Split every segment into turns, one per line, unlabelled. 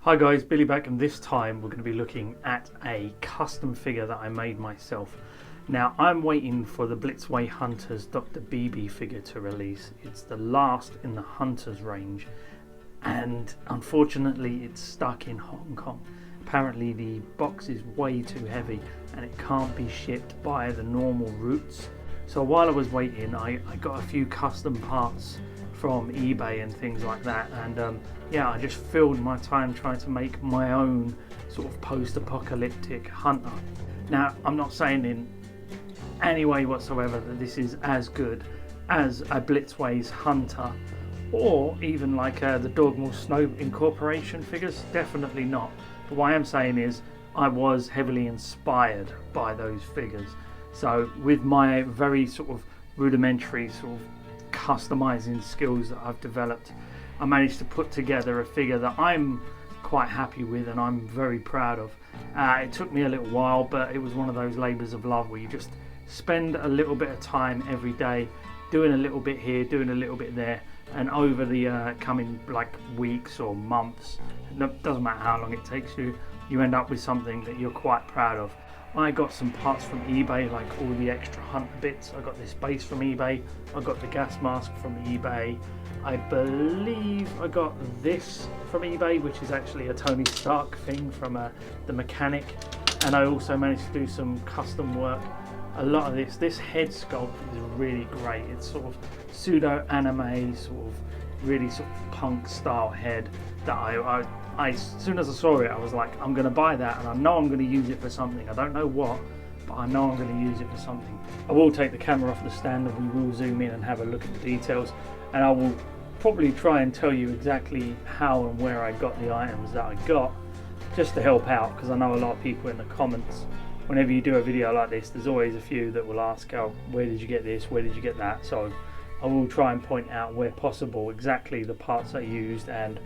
Hi guys, Billy back, and this time we're going to be looking at a custom figure that I made myself. Now I'm waiting for the Blitzway Hunters Dr. BB figure to release. It's the last in the Hunters range and unfortunately it's stuck in Hong Kong. Apparently the box is way too heavy and it can't be shipped by the normal routes. So while I was waiting I got a few custom parts from eBay and things like that, and yeah, I just filled my time trying to make my own sort of post-apocalyptic hunter. Now I'm not saying in any way whatsoever that this is as good as a Blitzway's Hunter or even like the Dogmaw Snow Incorporation figures, definitely not. But what I am saying is I was heavily inspired by those figures. So with my very sort of rudimentary sort of customizing skills that I've developed, I managed to put together a figure that I'm quite happy with and I'm very proud of. It took me a little while, but it was one of those labours of love where you just spend a little bit of time every day doing a little bit here, doing a little bit there, and over the coming like weeks or months, it doesn't matter how long it takes you, you end up with something that you're quite proud of. I got some parts from eBay, like all the extra hunter bits. I got this base from eBay, I got the gas mask from eBay, I believe I got this from eBay, which is actually a Tony Stark thing from the mechanic, and I also managed to do some custom work. A lot of this head sculpt is really great. It's sort of pseudo anime, sort of really sort of punk style head that I as soon as I saw it I was like, I'm going to buy that and I know I'm going to use it for something. I don't know what, but I know I'm going to use it for something. I will take the camera off the stand and we will zoom in and have a look at the details, and I will probably try and tell you exactly how and where I got the items that I got, just to help out, because I know a lot of people in the comments, whenever you do a video like this, there's always a few that will ask, oh, where did you get this, where did you get that? So I will try and point out where possible exactly the parts I used and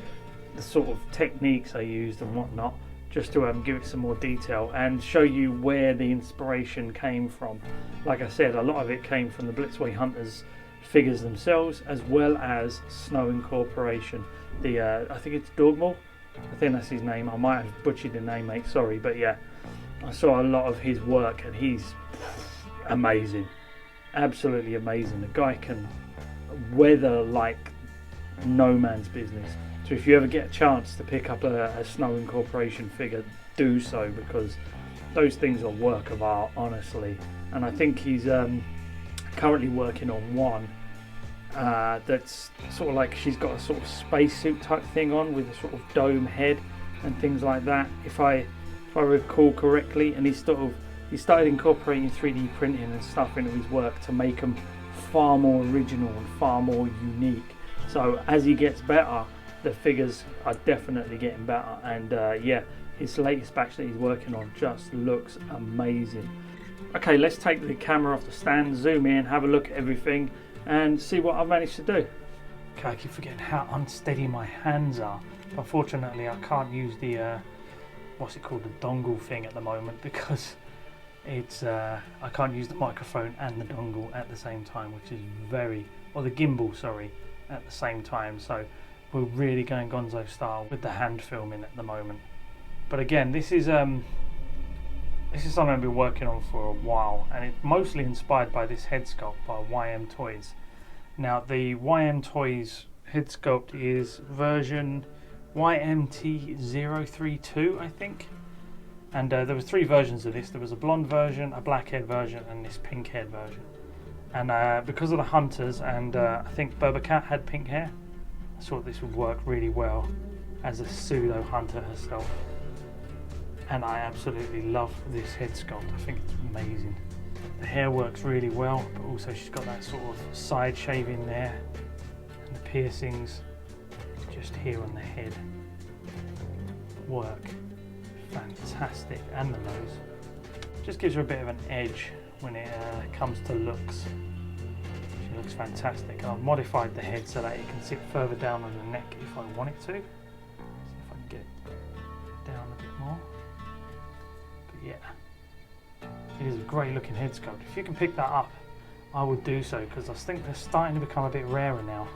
the sort of techniques I used and whatnot, just to give it some more detail and show you where the inspiration came from. Like I said, a lot of it came from the Blitzway Hunters figures themselves, as well as Snow Incorporation. The I think it's Dogmaw, I think that's his name. I might have butchered the name, mate, sorry, but yeah, I saw a lot of his work and he's amazing, absolutely amazing. The guy can weather like no man's business. So if you ever get a chance to pick up a Snow Incorporation figure, do so, because those things are work of art, honestly. And I think he's currently working on one that's sort of like, she's got a sort of spacesuit type thing on with a sort of dome head and things like that, if I recall correctly. And he started incorporating 3D printing and stuff into his work to make them far more original and far more unique. So as he gets better, the figures are definitely getting better, and yeah, his latest batch that he's working on just looks amazing. Okay, let's take the camera off the stand, zoom in, have a look at everything and see what I've managed to do. Okay, I keep forgetting how unsteady my hands are. Unfortunately I can't use the what's it called, the dongle thing at the moment, because it's I can't use the microphone and the dongle at the same time, which is or the gimbal, sorry, at the same time. So we're really going gonzo style with the hand filming at the moment. But again, this is something I've been working on for a while, and it's mostly inspired by this head sculpt by YM Toys. Now the YM Toys head sculpt is version YMT032, I think. And there were 3 versions of this. There was a blonde version, a black haired version, and this pink haired version. And because of the hunters, and I think Boba Cat had pink hair, I thought this would work really well as a pseudo hunter herself. And I absolutely love this head sculpt. I think it's amazing. The hair works really well, but also she's got that sort of side shaving there, and the piercings just here on the head work fantastic, and the nose just gives her a bit of an edge when it comes to looks. She looks fantastic. I've modified the head so that it can sit further down on the neck if I want it to. See if I can get it down a bit more. But yeah, it is a great looking head sculpt. If you can pick that up, I would do so, because I think they're starting to become a bit rarer now.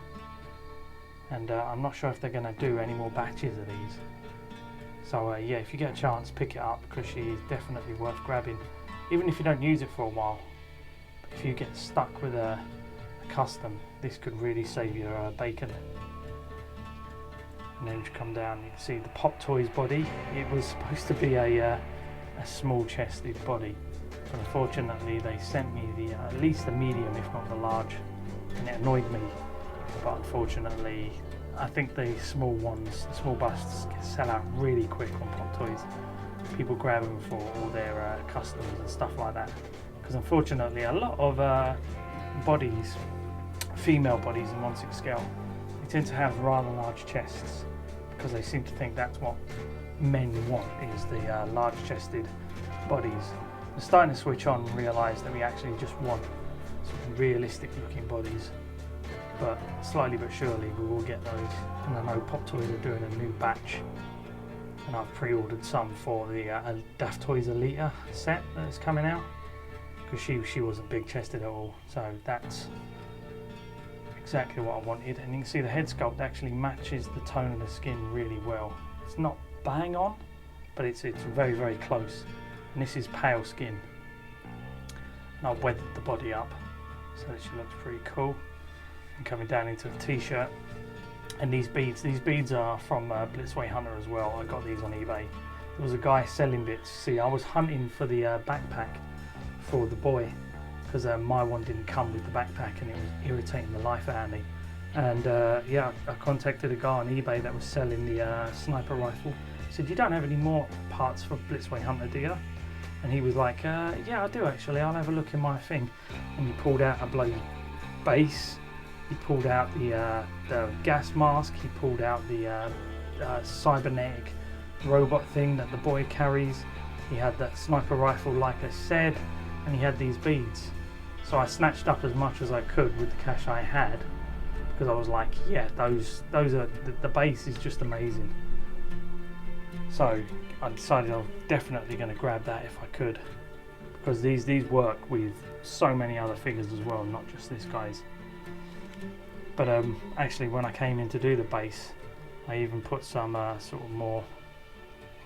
And I'm not sure if they're going to do any more batches of these. So yeah, if you get a chance, pick it up, because she is definitely worth grabbing, even if you don't use it for a while. But if you get stuck with a custom, this could really save your bacon. And then you come down, you can see the Pop Toys body. It was supposed to be a small chested body, but unfortunately they sent me the at least the medium, if not the large, and it annoyed me. But unfortunately, I think the small ones, the small busts, sell out really quick on Pop Toys. People grab them for all their customs and stuff like that, because unfortunately a lot of bodies, female bodies in 1/6 scale, they tend to have rather large chests, because they seem to think that's what men want, is the large chested bodies. We're starting to switch on and realise that we actually just want some realistic looking bodies, but slowly but surely we will get those. And I know Pop Toys are doing a new batch, and I've pre-ordered some for the Daft Toys Elita set that's coming out, because she wasn't big chested at all, so that's exactly what I wanted. And you can see the head sculpt actually matches the tone of the skin really well. It's not bang on, but it's very, very close. And this is pale skin, and I've weathered the body up so that she looks pretty cool. And coming down into the t-shirt, and these beads are from Blitzway Hunter as well. I got these on eBay. There was a guy selling bits. See, I was hunting for the backpack for the boy, because my one didn't come with the backpack and it was irritating the life out of me. And yeah, I contacted a guy on eBay that was selling the sniper rifle. He said, "You don't have any more parts for Blitzway Hunter, do you?" And he was like, "Yeah, I do actually. I'll have a look in my thing." And he pulled out a bloody base. He pulled out the gas mask. He pulled out the cybernetic robot thing that the boy carries. He had that sniper rifle, like I said, and he had these beads. So I snatched up as much as I could with the cash I had, because I was like, yeah, those are the base is just amazing. So I decided I was definitely going to grab that if I could, because these work with so many other figures as well, not just this guy's. But actually, when I came in to do the base, I even put some sort of more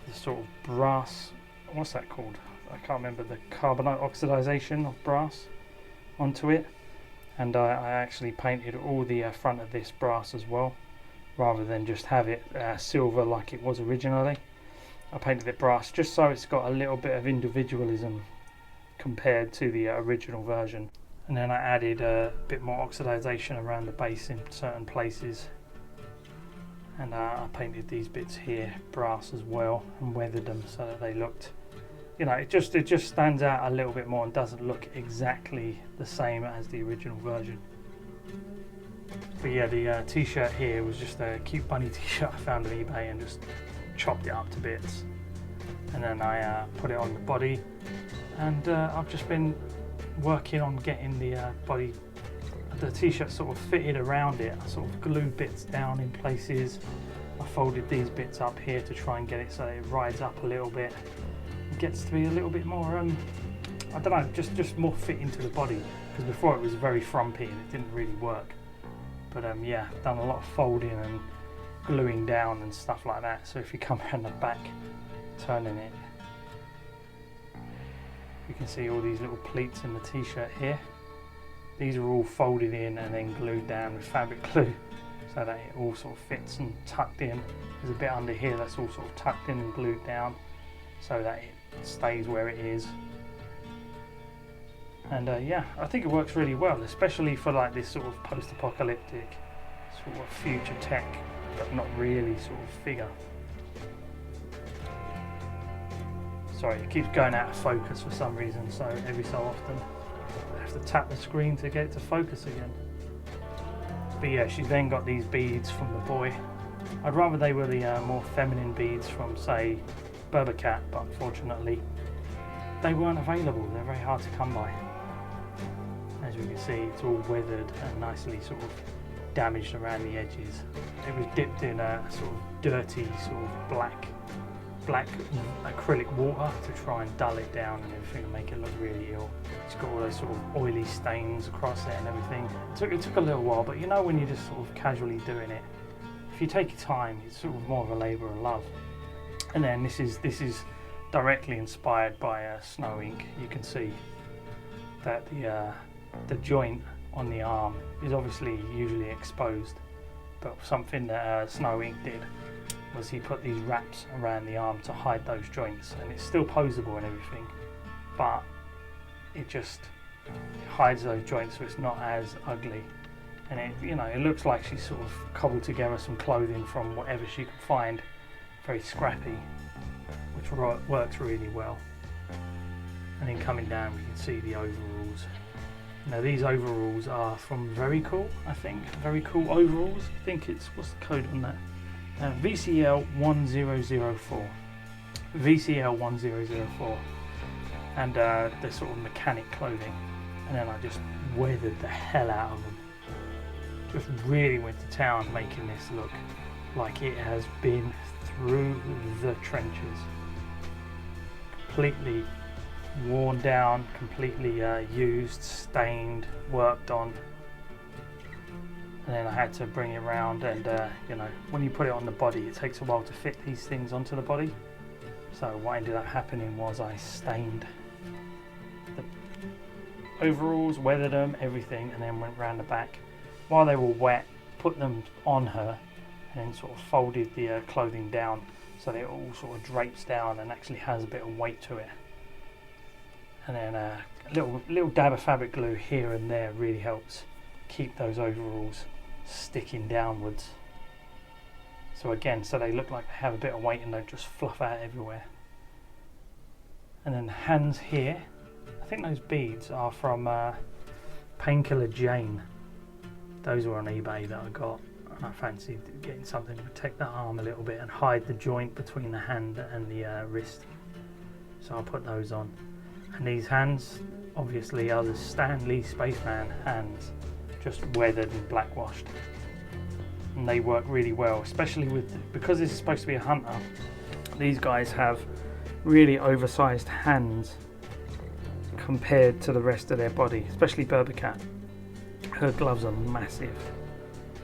the sort of brass, what's that called? I can't remember, the carbonate oxidization of brass onto it, and I actually painted all the front of this brass as well, rather than just have it silver like it was originally. I painted it brass just so it's got a little bit of individualism compared to the original version. And then I added a bit more oxidization around the base in certain places, and I painted these bits here brass as well and weathered them so that they looked, you know, it just stands out a little bit more and doesn't look exactly the same as the original version. But yeah, the t-shirt here was just a cute bunny t-shirt I found on eBay and just chopped it up to bits, and then I put it on the body, and I've just been working on getting the body, the t-shirt sort of fitted around it. I sort of glued bits down in places. I folded these bits up here to try and get it so it rides up a little bit. It gets to be a little bit more, I don't know, just more fit into the body, because before it was very frumpy and it didn't really work. But yeah, done a lot of folding and gluing down and stuff like that. So if you come around the back, turning it, you can see all these little pleats in the t-shirt here. These are all folded in and then glued down with fabric glue, so that it all sort of fits and tucked in. There's a bit under here that's all sort of tucked in and glued down, so that it stays where it is. And yeah, I think it works really well, especially for like this sort of post-apocalyptic sort of future tech, but not really sort of figure. Sorry, it keeps going out of focus for some reason, so every so often I have to tap the screen to get it to focus again. But yeah, she's then got these beads from the boy. I'd rather they were the more feminine beads from, say, Cat, but unfortunately they weren't available. They're very hard to come by. As you can see, it's all weathered and nicely sort of damaged around the edges. It was dipped in a sort of dirty, sort of black acrylic water to try and dull it down and everything and make it look really ill. It's got all those sort of oily stains across it and everything. It took a little while, but you know when you're just sort of casually doing it, if you take your time, it's sort of more of a labour of love. And then this is directly inspired by Snow Ink. You can see that the joint on the arm is obviously usually exposed, but something that Snow Ink did was he put these wraps around the arm to hide those joints, and it's still posable and everything, but it just hides those joints so it's not as ugly. And it, you know, it looks like she sort of cobbled together some clothing from whatever she could find, very scrappy, which works really well. And then coming down we can see the overalls. Now these overalls are from Very Cool, I think. Very Cool overalls. I think it's, what's the code on that? VCL 1004. VCL 1004. And they're sort of mechanic clothing. And then I just weathered the hell out of them. Just really went to town making this look like it has been through the trenches. Completely worn down, completely used, stained, worked on. And then I had to bring it around, and you know, when you put it on the body, it takes a while to fit these things onto the body. So what ended up happening was I stained the overalls, weathered them, everything, and then went round the back while they were wet, put them on her, and then sort of folded the clothing down so that it all sort of drapes down and actually has a bit of weight to it. And then a little dab of fabric glue here and there really helps keep those overalls sticking downwards. So again, so they look like they have a bit of weight and don't just fluff out everywhere. And then the hands here, I think those beads are from Painkiller Jane. Those were on eBay that I got, and I fancied getting something to protect that arm a little bit and hide the joint between the hand and the wrist. So I'll put those on. And these hands obviously are the Stan Lee Spaceman hands, just weathered and blackwashed. And they work really well, especially because this is supposed to be a hunter. These guys have really oversized hands compared to the rest of their body, especially Berbercat. Her gloves are massive,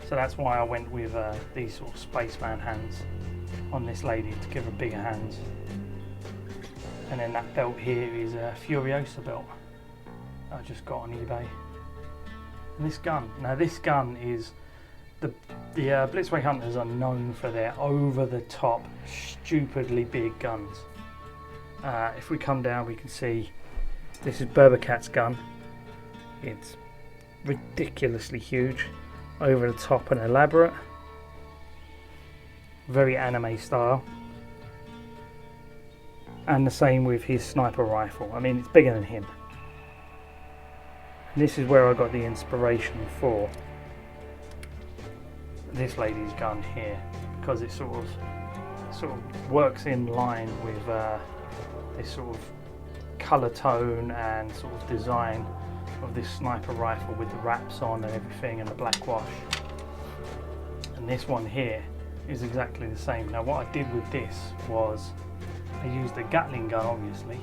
so that's why I went with these sort of spaceman hands on this lady to give her bigger hands. And then that belt here is a Furiosa belt I just got on eBay. And this gun, now this gun is the Blitzway Hunters are known for their over-the-top, stupidly big guns. If we come down, we can see this is Berbercat's gun. It's ridiculously huge, over the top and elaborate, very anime style. And the same with his sniper rifle. I mean, it's bigger than him. And this is where I got the inspiration for this lady's gun here, because it sort of works in line with this sort of colour tone and sort of design of this sniper rifle with the wraps on and everything and the black wash. And this one here is exactly the same. Now what I did with this was I used a Gatling gun, obviously.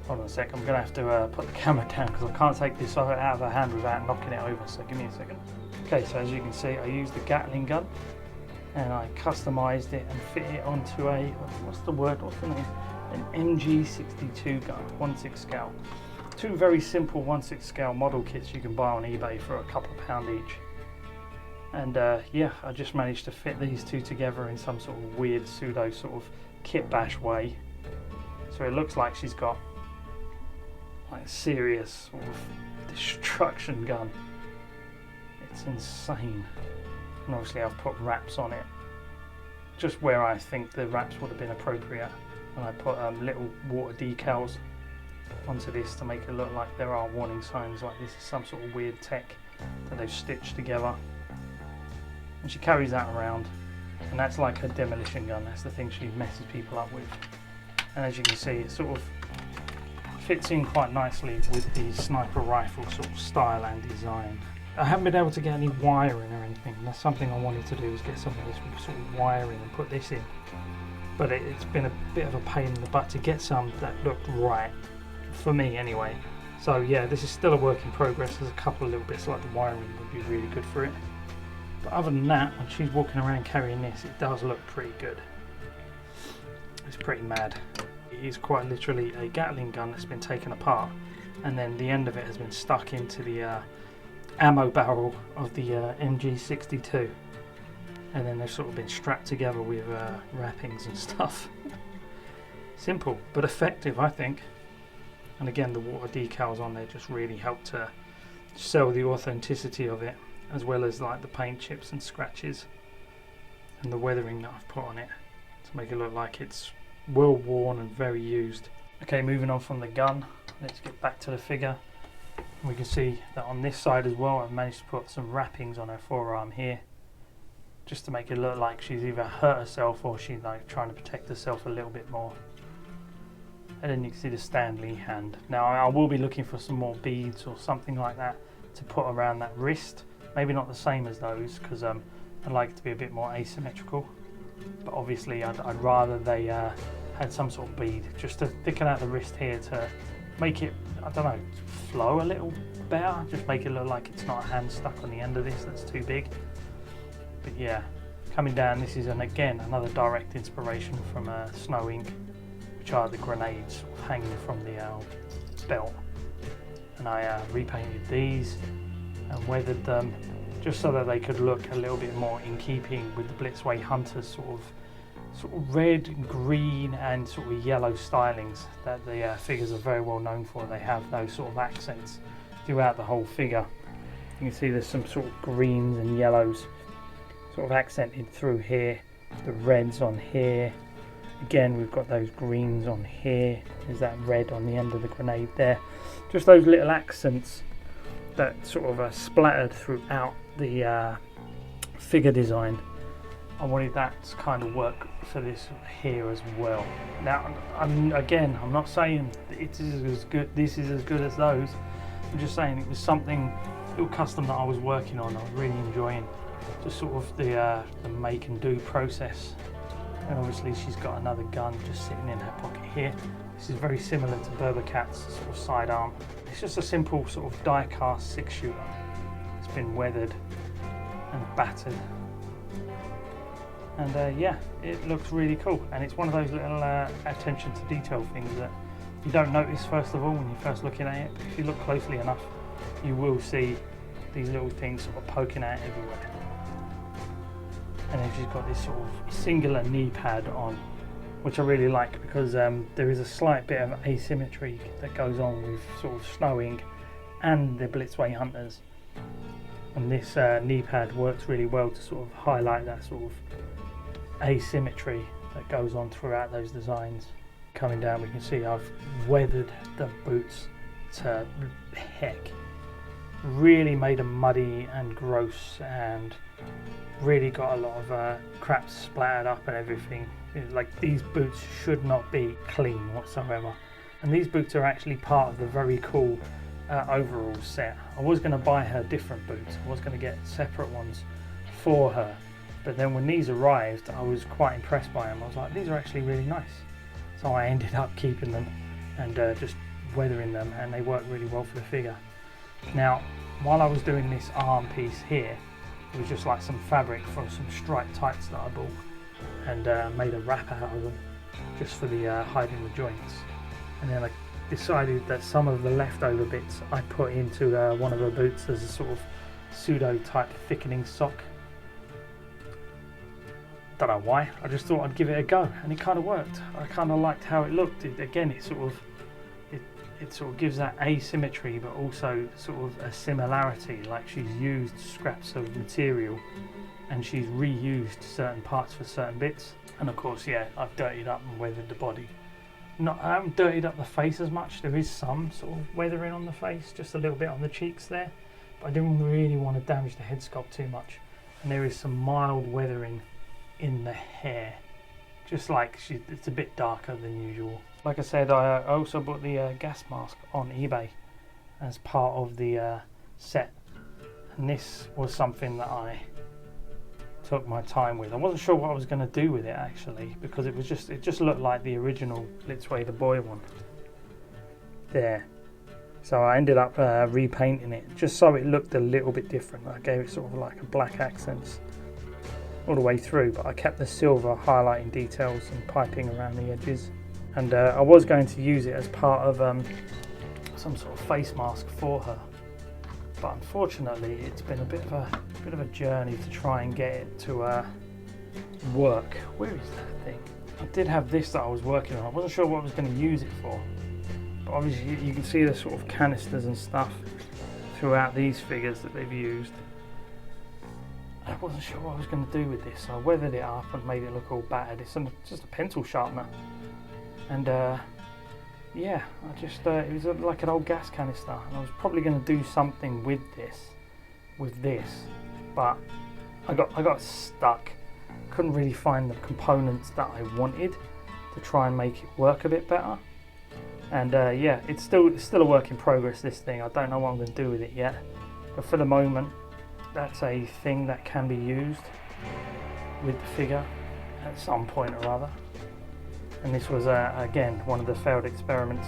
Hold on a sec, I'm going to have to put the camera down because I can't take this out of her hand without knocking it over, so give me a second. Okay, so as you can see, I used the Gatling gun and I customized it and fit it onto a, what's the name? An MG62 gun, 1/6 scale. Two very simple 1/6 scale model kits you can buy on eBay for a couple of £1 each. And yeah, I just managed to fit these two together in some sort of weird pseudo sort of kit bash way. So it looks like she's got like a serious sort of destruction gun. It's insane. And obviously I've put wraps on it, just where I think the wraps would have been appropriate. And I put little water decals onto this to make it look like there are warning signs, like this is some sort of weird tech that they've stitched together. And she carries that around, and that's like her demolition gun. That's the thing she messes people up with. And as you can see, it sort of fits in quite nicely with the sniper rifle sort of style and design. I haven't been able to get any wiring or anything. That's something I wanted to do, is get some of this sort of wiring and put this in. But it's been a bit of a pain in the butt to get some that looked right, for me anyway. So yeah, this is still a work in progress. There's a couple of little bits like the wiring would be really good for it. But other than that, when she's walking around carrying this, it does look pretty good. It's pretty mad. It is quite literally a Gatling gun that's been taken apart, and then the end of it has been stuck into the ammo barrel of the MG62, and then they've sort of been strapped together with wrappings and stuff. Simple but effective, I think. And again, the water decals on there just really help to sell the authenticity of it, as well as like the paint chips and scratches and the weathering that I've put on it to make it look like it's well worn and very used. Okay, moving on from the gun, let's get back to the figure. We can see that on this side as well, I've managed to put some wrappings on her forearm here, just to make it look like she's either hurt herself or she's like trying to protect herself a little bit more. And then you can see the Stanley hand. Now I will be looking for some more beads or something like that to put around that wrist. Maybe not the same as those, because I'd like it to be a bit more asymmetrical. But obviously I'd rather they had some sort of bead, just to thicken out the wrist here to make it, I don't know, flow a little better. Just make it look like it's not a hand stuck on the end of this that's too big. But yeah, coming down, this is again another direct inspiration from Snow Ink, which are the grenades hanging from the belt. And I repainted these and weathered them just so that they could look a little bit more in keeping with the Blitzway Hunters sort of red, green and sort of yellow stylings that the figures are very well known for. They have those sort of accents throughout the whole figure. You can see there's some sort of greens and yellows sort of accented through here, the reds on here. Again, we've got those greens on here. There's that red on the end of the grenade there. Just those little accents that sort of splattered throughout the figure design. I wanted that to kind of work for this here as well. Now, I'm not saying it is as good. This is as good as those. I'm just saying it was something little custom that I was working on. I was really enjoying just sort of the make and do process. And obviously she's got another gun just sitting in her pocket here. This is very similar to Berbercat's sort of sidearm. It's just a simple sort of die cast 6-shooter. It's been weathered and battered. And yeah, it looks really cool. And it's one of those little attention to detail things that you don't notice first of all when you're first looking at it. But if you look closely enough, you will see these little things sort of poking out everywhere. And then she's got this sort of singular knee pad on, which I really like, because there is a slight bit of asymmetry that goes on with sort of Snow Ink and the Blitzway Hunters. And this knee pad works really well to sort of highlight that sort of asymmetry that goes on throughout those designs. Coming down, we can see I've weathered the boots to heck. Really made them muddy and gross, and really got a lot of crap splattered up and everything. Like, these boots should not be clean whatsoever. And these boots are actually part of the very cool overall set. I was going to buy her different boots. I was going to get separate ones for her. But then when these arrived, I was quite impressed by them. I was like, these are actually really nice. So I ended up keeping them and just weathering them, and they work really well for the figure. Now, while I was doing this arm piece here, it was just like some fabric from some striped tights that I bought, and made a wrap out of them just for the hiding the joints. And then I decided that some of the leftover bits I put into one of her boots as a sort of pseudo type thickening sock. Don't know why, I just thought I'd give it a go, and it kind of worked. I kind of liked how it looked. It sort of gives that asymmetry, but also sort of a similarity, like she's used scraps of material and she's reused certain parts for certain bits. And of course, yeah, I've dirtied up and weathered the body. I haven't dirtied up the face as much. There is some sort of weathering on the face, just a little bit on the cheeks there, but I didn't really want to damage the head sculpt too much. And there is some mild weathering in the hair, just like it's a bit darker than usual. Like I said, I also bought the gas mask on eBay as part of the set, and this was something that I took my time with. I wasn't sure what I was going to do with it actually, because it just looked like the original Blitzway the boy one. There, So I ended up repainting it just so it looked a little bit different. I gave it sort of like a black accents all the way through, but I kept the silver highlighting details and piping around the edges. And I was going to use it as part of some sort of face mask for her, but unfortunately it's been a bit of a journey to try and get it to work. Where is that thing? I did have this that I was working on. I wasn't sure what I was going to use it for, but obviously you can see the sort of canisters and stuff throughout these figures that they've used. I wasn't sure what I was going to do with this, so I weathered it up and made it look all battered. It's just a pencil sharpener, and yeah, it was like an old gas canister, and I was probably going to do something with this, but I got stuck. Couldn't really find the components that I wanted to try and make it work a bit better. And yeah, it's still a work in progress, this thing. I don't know what I'm going to do with it yet, but for the moment that's a thing that can be used with the figure at some point or other. And this was again one of the failed experiments.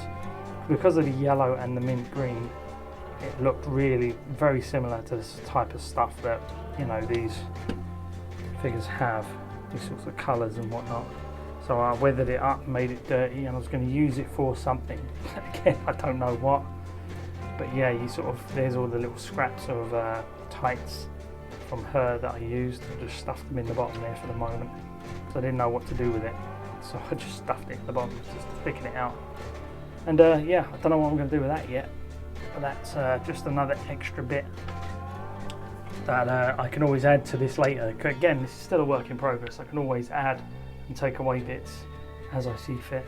Because of the yellow and the mint green, it looked really very similar to this type of stuff that, you know, these figures have, these sorts of colours and whatnot. So I weathered it up, made it dirty, and I was going to use it for something. Again, I don't know what, but yeah, there's all the little scraps of tights from her that I used. I just stuffed them in the bottom there for the moment, so I didn't know what to do with it, so I just stuffed it in the bottom just to thicken it out. And yeah, I don't know what I'm going to do with that yet, but that's just another extra bit that I can always add to this later. Again, this is still a work in progress. I can always add and take away bits as I see fit.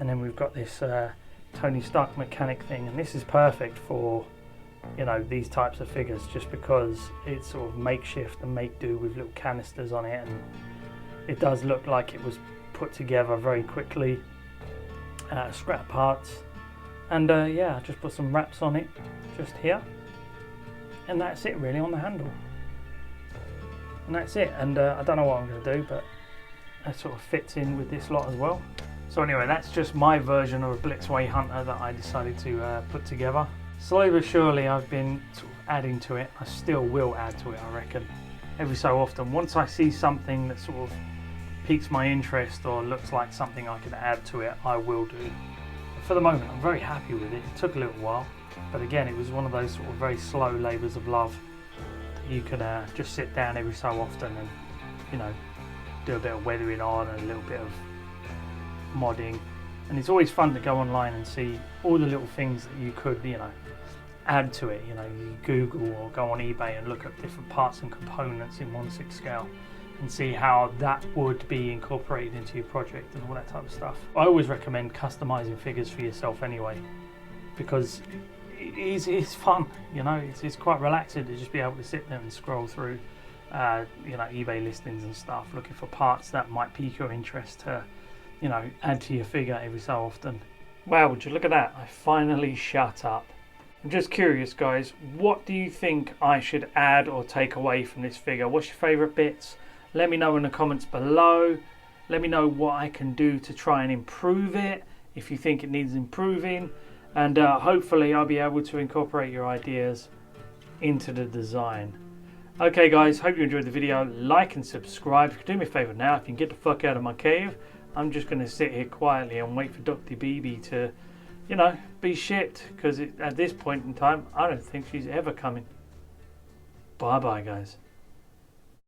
And then we've got this Tony Stark mechanic thing, and this is perfect for, you know, these types of figures, just because it's sort of makeshift and make do with little canisters on it, and it does look like it was put together very quickly, scrap parts. And yeah, I just put some wraps on it just here, and that's it really on the handle, and that's it. And I don't know what I'm going to do, but that sort of fits in with this lot as well. So anyway, that's just my version of a Blitzway Hunter that I decided to put together. Slowly but surely I've been sort of adding to it. I still will add to it, I reckon, every so often. Once I see something that sort of piques my interest or looks like something I could add to it, I will do. But for the moment, I'm very happy with it. It took a little while, but again, it was one of those sort of very slow labours of love that you can just sit down every so often and, you know, do a bit of weathering on and a little bit of modding. And it's always fun to go online and see all the little things that you could, you know, add to it. You know, you Google or go on eBay and look at different parts and components in 1/6 scale and see how that would be incorporated into your project and all that type of stuff. I always recommend customizing figures for yourself anyway, because it's fun, you know, it's quite relaxing to just be able to sit there and scroll through you know, eBay listings and stuff, looking for parts that might pique your interest to, you know, add to your figure every so often. Wow, would you look at that? I finally shut up. I'm just curious, guys, what do you think I should add or take away from this figure? What's your favourite bits? Let me know in the comments below. Let me know what I can do to try and improve it, if you think it needs improving, and hopefully I'll be able to incorporate your ideas into the design. Okay guys, hope you enjoyed the video. Like and subscribe. If you could do me a favour now, if you can get the fuck out of my cave, I'm just going to sit here quietly and wait for Dr. BB to, you know, be shit, because at this point in time, I don't think she's ever coming. Bye bye guys.